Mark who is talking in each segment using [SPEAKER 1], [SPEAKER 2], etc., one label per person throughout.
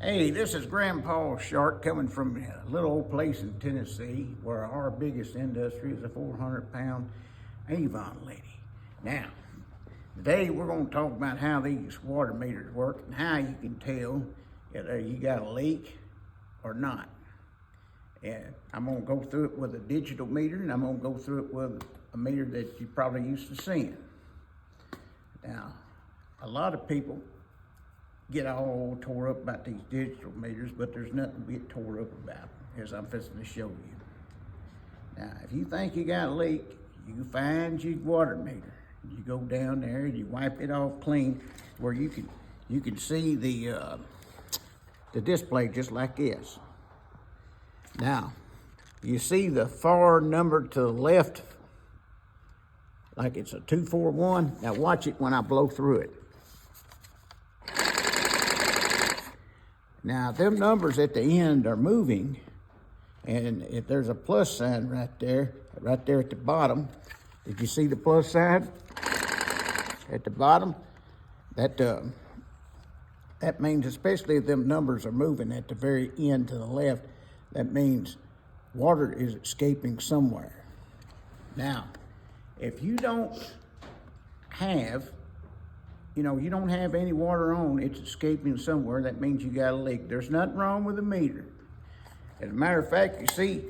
[SPEAKER 1] Hey, this is Grandpa Shart coming from a little old place in Tennessee where our biggest industry is a 400-pound Avon lady. Now, today we're going to talk about how these water meters work and how you can tell if you got a leak or not. And I'm going to go through it with a digital meter, and I'm going to go through it with a meter that you're probably used to seeing. Now, a lot of people get all tore up about these digital meters, but there's nothing to get tore up about, as I'm fixing to show you. Now, if you think you got a leak, you find your water meter. You go down there and you wipe it off clean, where you can see the display just like this. Now, you see the far number to the left, like it's a 241. Now watch it when I blow through it. Now, them numbers at the end are moving, and if there's a plus sign right there at the bottom. Did you see the plus sign at the bottom? That means, especially if them numbers are moving at the very end to the left, that means water is escaping somewhere. Now, if you don't have you don't have any water on, it's escaping somewhere, that means you got a leak. There's nothing wrong with the meter. As a matter of fact, you see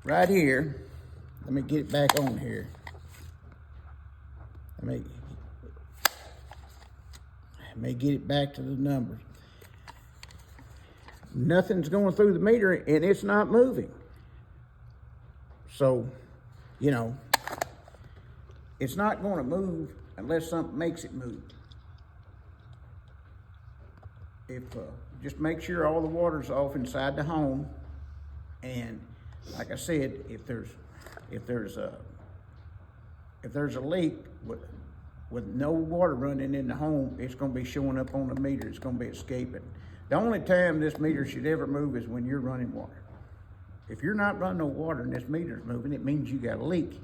[SPEAKER 1] right here, let me get it back on here. Let me get it back to the numbers. Nothing's going through the meter and it's not moving. So, it's not going to move unless something makes it move. Just make sure all the water's off inside the home, and like I said, if there's a leak with no water running in the home, it's going to be showing up on the meter. It's going to be escaping. The only time this meter should ever move is when you're running water. If you're not running no water and this meter's moving, it means you got a leak.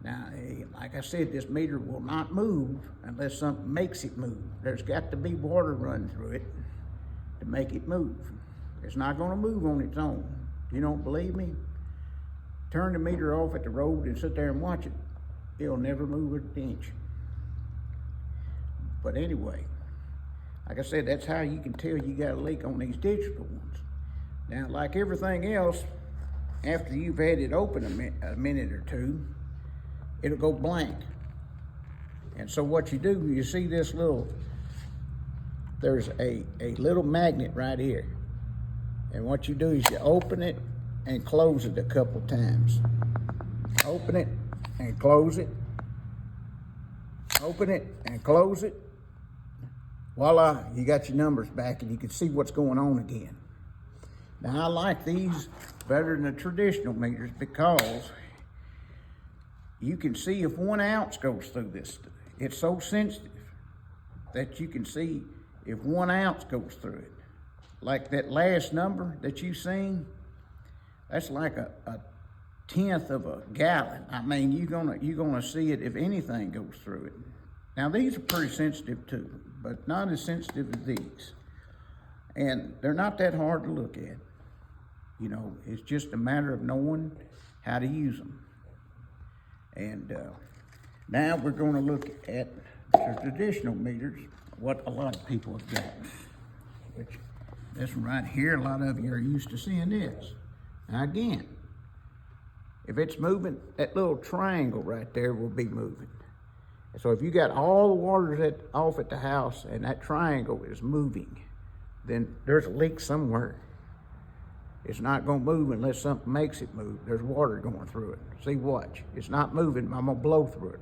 [SPEAKER 1] Now, like I said, this meter will not move unless something makes it move. There's got to be water running through it to make it move. It's not going to move on its own. You don't believe me? Turn the meter off at the road and sit there and watch it. It'll never move an inch. But anyway, like I said, that's how you can tell you got a leak on these digital ones. Now, like everything else, after you've had it open a minute or two, it'll go blank. And so what you do, you see this there's a little magnet right here. And what you do is you open it and close it a couple times. Open it and close it. Open it and close it. Voila, you got your numbers back and you can see what's going on again. Now, I like these better than the traditional meters because you can see if 1 ounce goes through this. It's so sensitive that you can see if 1 ounce goes through it. Like that last number that you seen, that's like a tenth of a gallon. I mean, you're gonna see it if anything goes through it. Now, these are pretty sensitive too, but not as sensitive as these. And they're not that hard to look at. It's just a matter of knowing how to use them. And now we're going to look at the traditional meters, what a lot of people have got. Which, this one right here, a lot of you are used to seeing this. Now again, if it's moving, that little triangle right there will be moving. So if you got all the water off at the house and that triangle is moving, then there's a leak somewhere. It's not going to move unless something makes it move. There's water going through it. See, watch. It's not moving. I'm going to blow through it.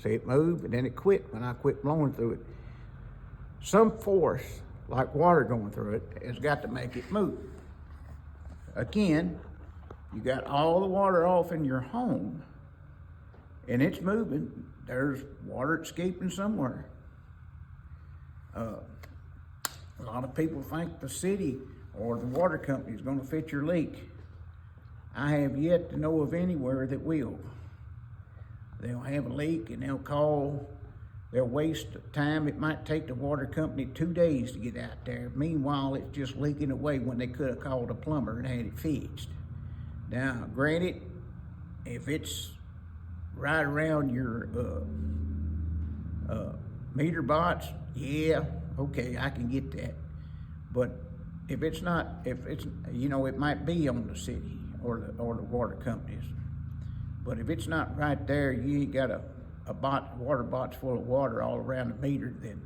[SPEAKER 1] See it move, and then it quit when I quit blowing through it. Some force, like water going through it, has got to make it move. Again, you got all the water off in your home, and it's moving. There's water escaping somewhere. A lot of people think the city or the water company is going to fix your leak. I have yet to know of anywhere that will. They'll have a leak and they'll call They'll waste time. It might take the water company 2 days to get out there. Meanwhile, it's just leaking away when they could have called a plumber and had it fixed. Now, granted, if it's right around your meter box, yeah, okay, I can get that. But if it's not, if it's, you know, it might be on the city or the water companies. But if it's not right there, you ain't got a water box full of water all around the meter, then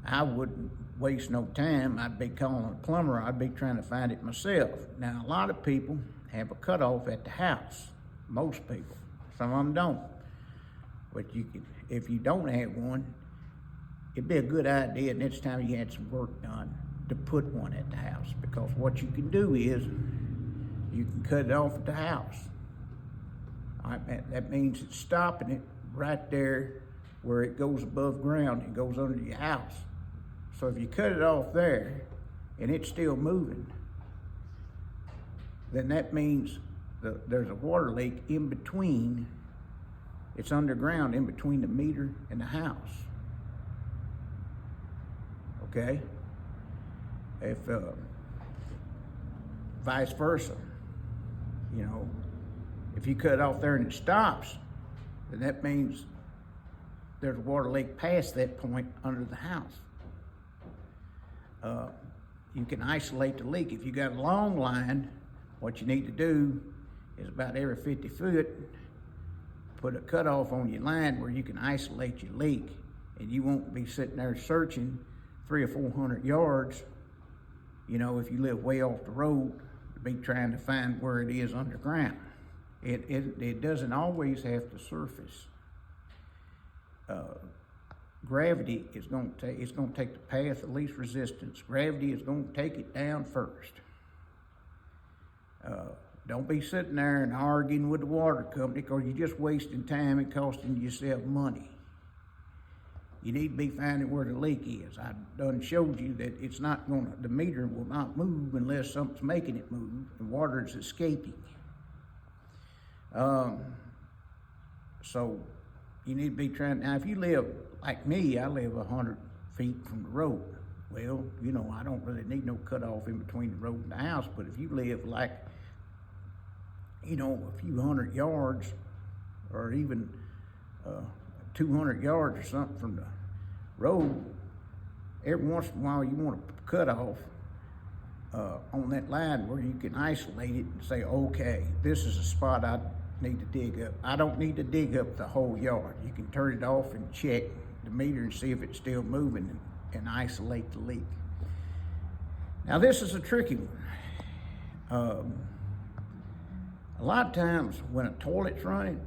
[SPEAKER 1] I wouldn't waste no time. I'd be calling a plumber. I'd be trying to find it myself. Now, a lot of people have a cutoff at the house. Most people. Some of them don't. But you can, if you don't have one, it'd be a good idea next time you had some work done to put one at the house, because what you can do is you can cut it off at the house. That means it's stopping it right there where it goes above ground and goes under your house. So if you cut it off there and it's still moving, then that means there's a water leak in between. It's underground in between the meter and the house. Okay? If vice versa, you know, if you cut it off there and it stops, then that means there's a water leak past that point under the house. You can isolate the leak. If you got a long line, what you need to do is about every 50 foot, put a cutoff on your line where you can isolate your leak, and you won't be sitting there searching 300 or 400 yards, you know, if you live way off the road, to be trying to find where it is underground. It doesn't always have to surface. Gravity is going to take, it's going to take the path of least resistance. Gravity is going to take it down first. Don't be sitting there and arguing with the water company, because you're just wasting time and costing yourself money. You need to be finding where the leak is. I done showed you that it's not going to, the meter will not move unless something's making it move and water is escaping. So you need to be trying. Now, if you live like me, I live 100 feet from the road. Well, you know, I don't really need no cutoff in between the road and the house. But if you live like, you know, a few hundred yards, or even 200 yards or something from the road, every once in a while you want to cut off on that line where you can isolate it and say, okay, this is a spot I need to dig up. I don't need to dig up the whole yard. You can turn it off and check the meter and see if it's still moving, and isolate the leak. Now, this is a tricky one. A lot of times when a toilet's running,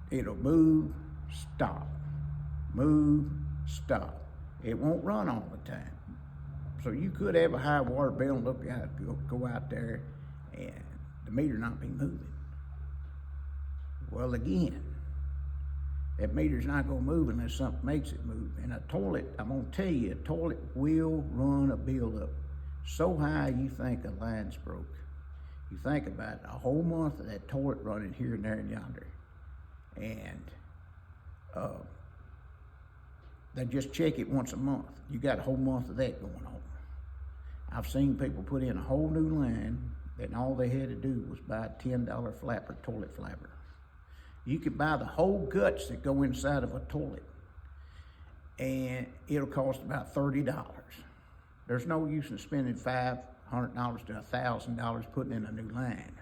[SPEAKER 1] it'll move, stop, move, stop. It won't run all the time. So you could have a high water bill and go out there and the meter not be moving. Well, again, that meter's not gonna move unless something makes it move. And a toilet, I'm gonna tell you, a toilet will run a bill up so high you think a line's broke. You think about it, a whole month of that toilet running here and there and yonder. And they just check it once a month. You got a whole month of that going on. I've seen people put in a whole new line, and all they had to do was buy a $10 flapper, toilet flapper. You could buy the whole guts that go inside of a toilet, and it'll cost about $30. There's no use in spending $500 to $1,000 putting in a new line.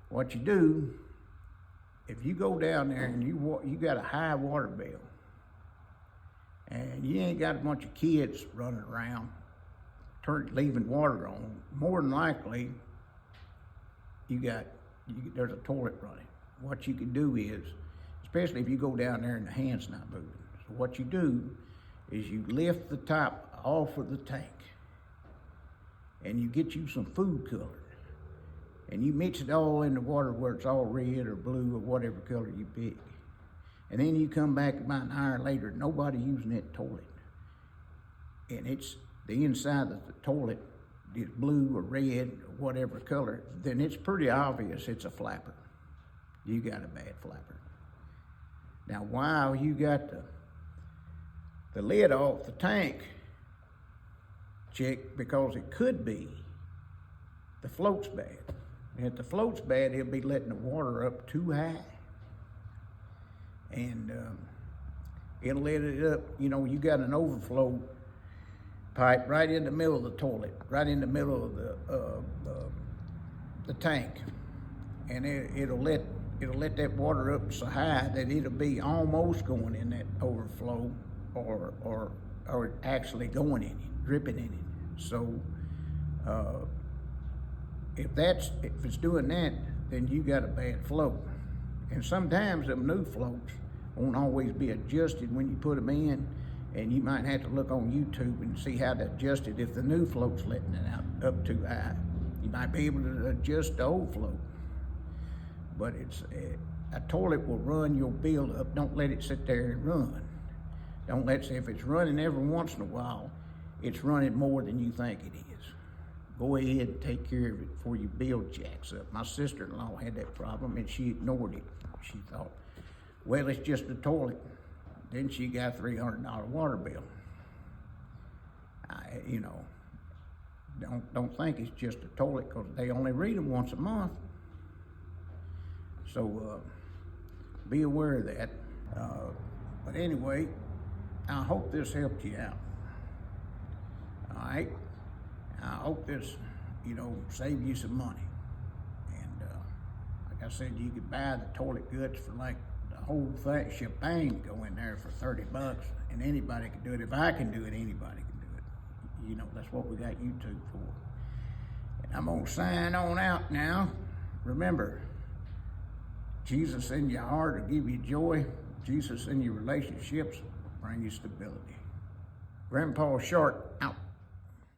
[SPEAKER 1] What you do, if you go down there and you got a high water bill, and you ain't got a bunch of kids running around leaving water on, more than likely there's a toilet running. What you can do is, especially if you go down there and the hand's not moving, so what you do is you lift the top off of the tank and you get you some food color and you mix it all in the water where it's all red or blue or whatever color you pick. And then you come back about an hour later, nobody using that toilet. And it's the inside of the toilet is blue or red or whatever color, then it's pretty obvious it's a flapper. You got a bad flapper. Now, while you got the the lid off the tank, check, because it could be the float's bad. And if the float's bad, he'll be letting the water up too high. And it'll let it up, you know, you got an overflow pipe right in the middle of the toilet, right in the middle of the tank. And it'll let that water up so high that it'll be almost going in that overflow or actually going in it, dripping in it. So if it's doing that, then you got a bad float. And sometimes them new floats won't always be adjusted when you put them in, and you might have to look on YouTube and see how to adjust it if the new float's letting it out up too high. You might be able to adjust the old float. But it's a toilet will run your bill up. Don't let it sit there and run. Don't let it, if it's running every once in a while, it's running more than you think it is. Go ahead and take care of it before your bill jacks up. My sister-in-law had that problem and she ignored it. She thought, well, it's just a toilet. Then she got a $300 water bill. You know, don't think it's just a toilet, because they only read them once a month. So be aware of that. But anyway, I hope this helped you out. All right? I hope this, you know, saved you some money. And like I said, you could buy the toilet goods for like the whole thing, shebang, go in there for $30, and anybody can do it. If I can do it, anybody can do it. You know, that's what we got YouTube for. And I'm gonna sign on out now. Remember, Jesus in your heart will give you joy. Jesus in your relationships will bring you stability. Grandpa Shart out.